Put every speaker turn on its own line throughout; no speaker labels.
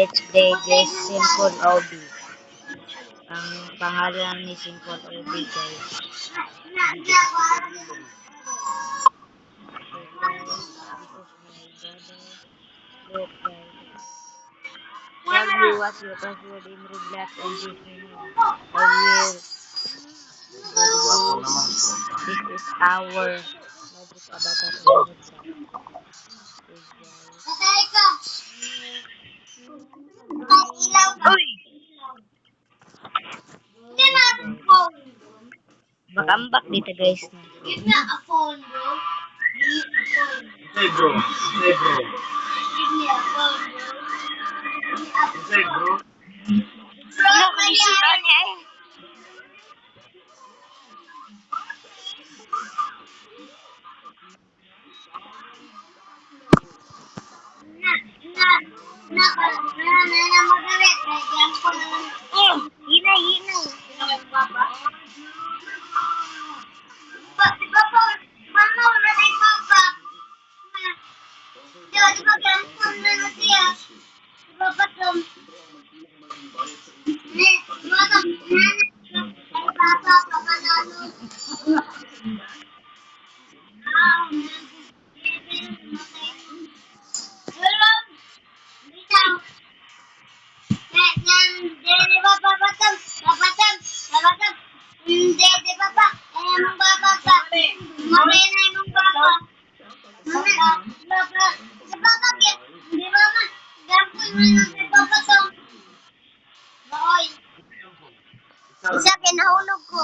Let's play this Simple OB. Ang pangalan ni Simple OB guys. Okay guys, this is my brother. Look guys. Tell me what's your password in Roblox and this I will this is our Magic Avatar in Roblox. Uy! Makambak dito guys.
Give me a phone, bro. Give me a phone.
Say bro. Say bro.
Give me a phone, bro.
Say bro.
Bro, kaya niya eh. Isa kinahulog ko.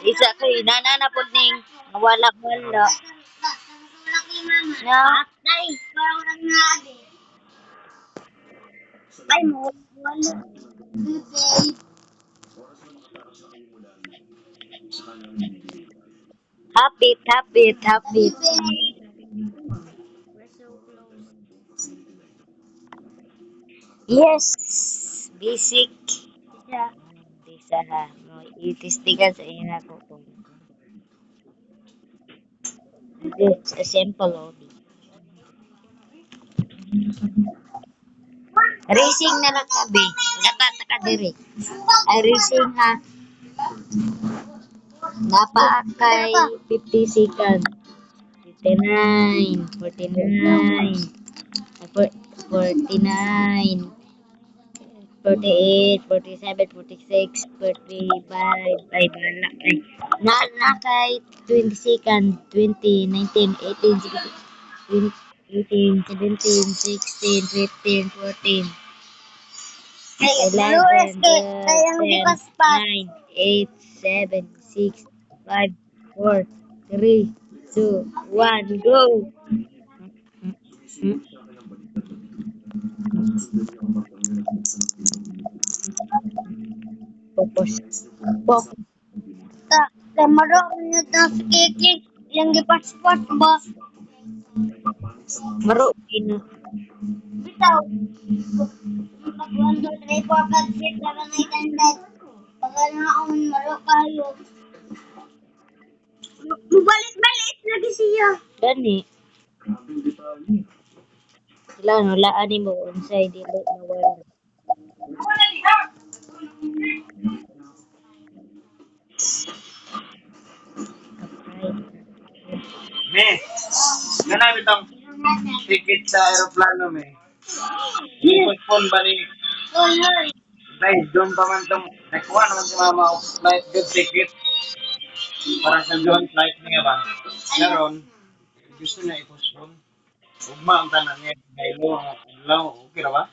Isa kay nananapod ning wala-wala.
Na, ay, parang lang na ade. Ay, wala.
Happy. Yes, basic.
Yeah.
Bisa ha, mo itistigan sa ina ko kung it's a simple OD. Racing na lang kabe. Nakata ka diri. Ay racing ha. Napa kay 50 seconds. 59, 49, 49, 48, 47, 46, 45, ay bala, ay, na kay 20 second, 20, 19, 18, 17, 18, 17, 16, 15, 14, 11, 12, 10, 9, 8, 7, 6, 5, 4, 3, 2, 1, go! Focus.
Kamaro na sa kiki. Yang gipas-pas ba?
Maro, ina.
Bitaw. Pag 1, 2, 3, 4, 5, 6, 7, 8, 9, 10. Pag naon, maro kayo. Mubalik-balik lagi siya.
Gani. Sila, nulaan ni mo unsay dili nawala.
Me. Ganamit ang ticket sa aeroplano me. Ipon ba ni
Hoy, hoy.
guys, doon pa man tong nakuha naman si mama og flight good ticket para sa doon flight niya ba. Karon gusto niya i-postpone. Ugma ang tanan niya. Dahil ang adlaw, okay ra ba?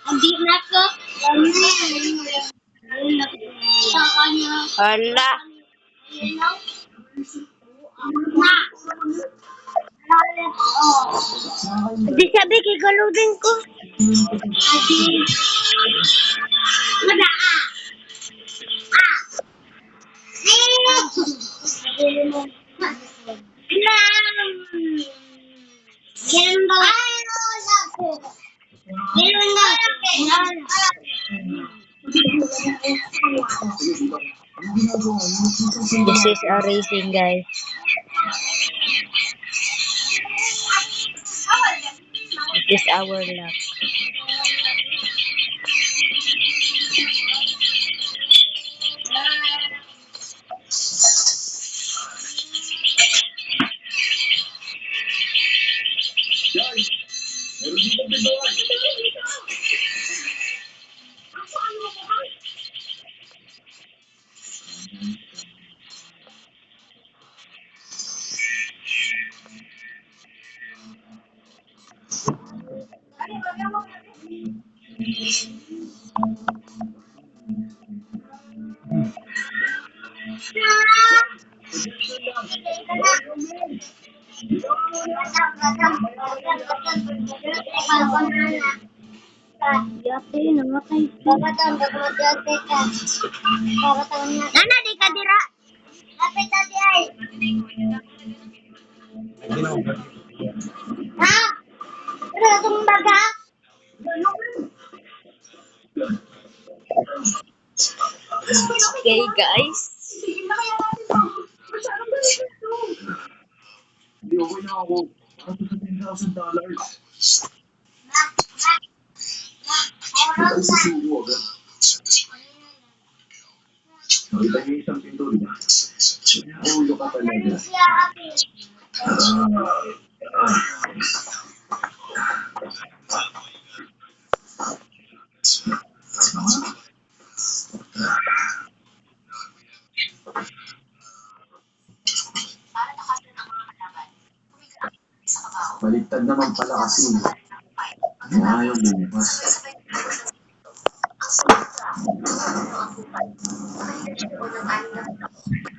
Hindi na ko.
Hala.
Di sabi kay galudin ko. Adi. Mada
This is a racing, guys. is our luck. Yate, namatay.
Nana, di ka dira. Lapit na di ay. Ha? Ano itong baga?
Okay, guys.
Hindi, okay na ako. Ako sa $10,000. Ay, susuko agad. Nakita niyo isang pinto, di ba? Ulo ka talaga.
Siya, ate.
Baliktad naman pala kasi. Ayaw bumukas.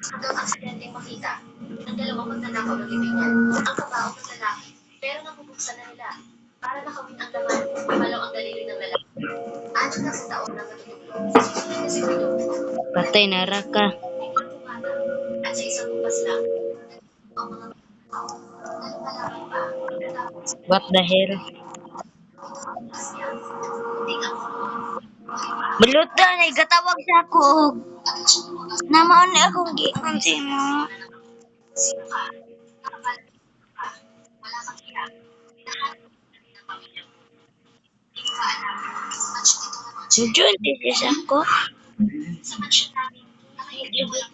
Hanggang aksidenteng makita ng dalawang magnanakaw ng libingan ang kabaong ng lalaki pero nabubuksan na nila. Para nakawin ang laman, lumalaw ang daliri ng lalaki. 6 na taon na matutulog. Sisingin na si Guido.
Patay na raka.
At sa isang bukas lang, ang mga tao na lumalaban pa. Tapos,
What the hell?
bukas niya. Munting ang
Bulutan ay gatawag sa ako. Namaon ni akong giingon sa imo.
sino ka? Nakapal ka? Wala kang hiya. Hinahanap mo ng pamilya mo. Hindi ko pa alam. Sa mansyon dito na mga
Sudyon tisis ako.
Sa mansyon namin, nakahilig walang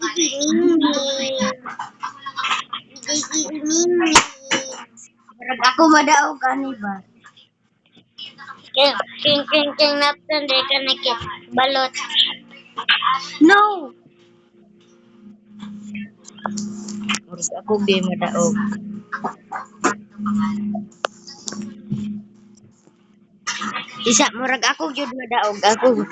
Murag ako madaog ani ba?
King naptan di ka nakit balot. No. Murag ako di madaog. Isa murag ako jud madaog ako.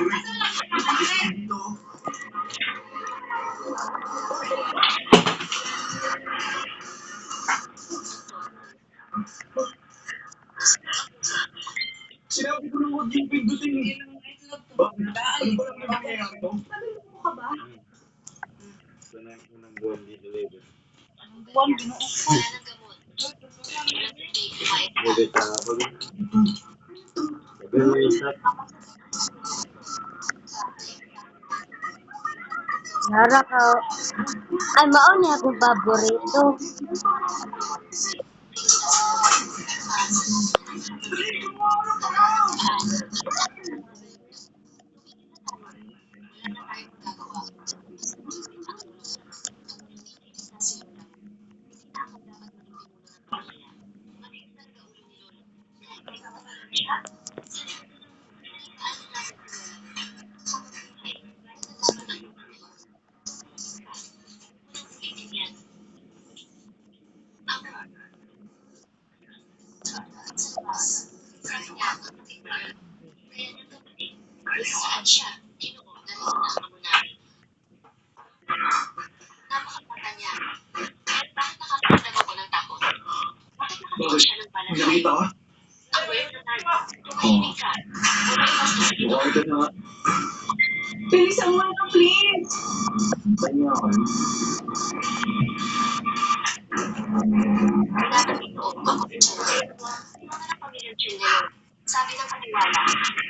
Sinabi ko lang huwag yung pindutin eh. Bakit? Ano ba naman nangyayari to?
Ito na yung unang buwan di-deliver.
wala ng gamot.
Sabi sa pag... Sabi mo yung shot.
Nara ka. Ay mao ni akong paborito.
Saan siya? Ginoo, narito na ang amunari. Napakabata niya. Bakit nakakaramdam ako ng takot? Bakit nakatingin siya ng
May
palanay?
nakita ka?
Ang wave na tayo. Tumahimik ka. Umiwas na si
Buhay ka na nga.
Bilisan mo na, please.
Kanya ka.
Nagagawin loob ako rin siya. Mga ng pamilyang Chin ngayon, sabi ng kaniwala,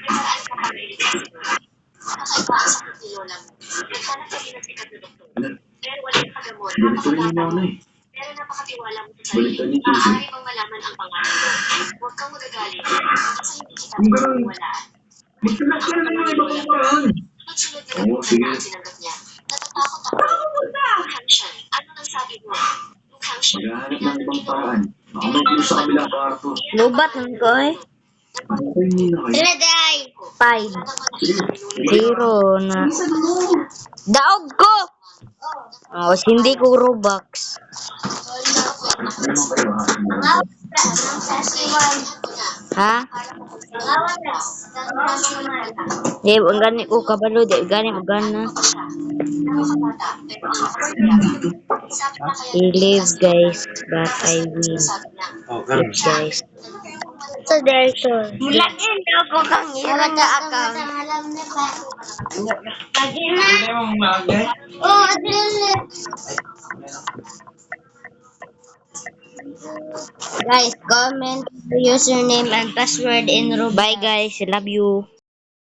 may paraan ka para iligtas si Lola. Kakaiba ang sakit ni Lola mo. Naghanap kami ng sikat na doktor. Pero walang kagamot.
Ganito rin yung nanay.
Pero napakatindi ipagkatiwala mo sa sarili.
Baliktad niyo, Chelsea.
Maaari pang malaman ang pangalan mo. Huwag kang magagalit kasi hindi kita
Kung ganun,
pinagtiwalaan.
magtanong ka na ng iba pang paraan.
Pagsunod niya
Oo,
ng
sige.
ang sinanggap niya. Natatakot ako. Luhangshan, ano nang sabi mo? Luhangshan,
Maghahanap ng ibang paraan. Baka may clue sa kabilang kwarto.
Lubat nun ko eh.
Antay muna kayo.
Sila day.
5.
Sige.
0 na.
Bilisan mo.
Daog ko! Oh, hindi ko Robux.
Ano kayo ha?
Ha? Di, ang gani ko kabalo. Di, gani ko gana. Believe guys that I win.
Oh, karon.
Guys.
So, director. Lagyan daw ko kang iwan na account. Lagyan na.
Hindi mo maagay.
Oo, adil. Guys, comment your username and password in Roblox.
Bye guys. Love you.